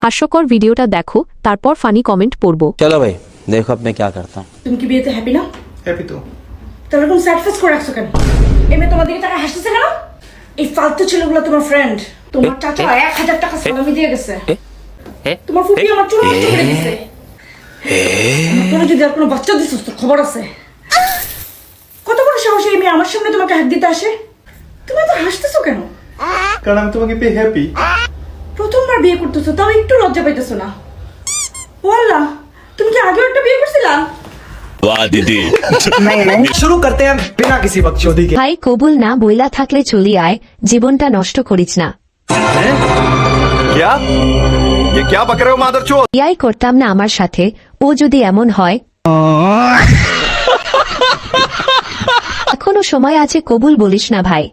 হাস্যকর ভিডিওটা দেখো, তারপর ফানি কমেন্ট পড়ব। चलो भाई देखो अब मैं क्या करता हूँ। তুমি কি বিয়েতে হ্যাপি না? হ্যাপি তো। তাহলে এরকম স্যাড ফেস করে রাখছো কেন? এমনি তোমার দিকে টাকা হাসতেছে কেন? এই ফালতু ছেলেগুলো তোমার ফ্রেন্ড। তোমার চাচা 1000 টাকা সালামি দিয়ে গেছে। তোমার ফুফি আমার চুল নষ্ট করে দিছে। তোর যদি আর কোনো বাচ্চা দিছিস তোর খবর আছে। কত বড় সাহস এই মেয়ে আমার সামনে তোমাকে হাত দিতে আসে? তুমি তো হাসতেছো কেন? কারণ আমি তোমাকে পেয়ে হ্যাপি। প্রথমবার বিয়ে করতেছো তাও একটু লজ্জা পাইতেছো না? বললা তুমি কি আগেও একটা বিয়ে করছিলা? वाह दीदी। শুরু করতে हैं बिना किसी बकचोदी के। ভাই কবুল না বইলা থাকলে চলি আয়, জীবনটা নষ্ট করিস না। क्या ये क्या बक रहे हो मादरचोद? বিয়াই করতাম না আমার সাথে, ও যদি এমন হয়। এখনো সময় আছে, কবুল বলিস না ভাই।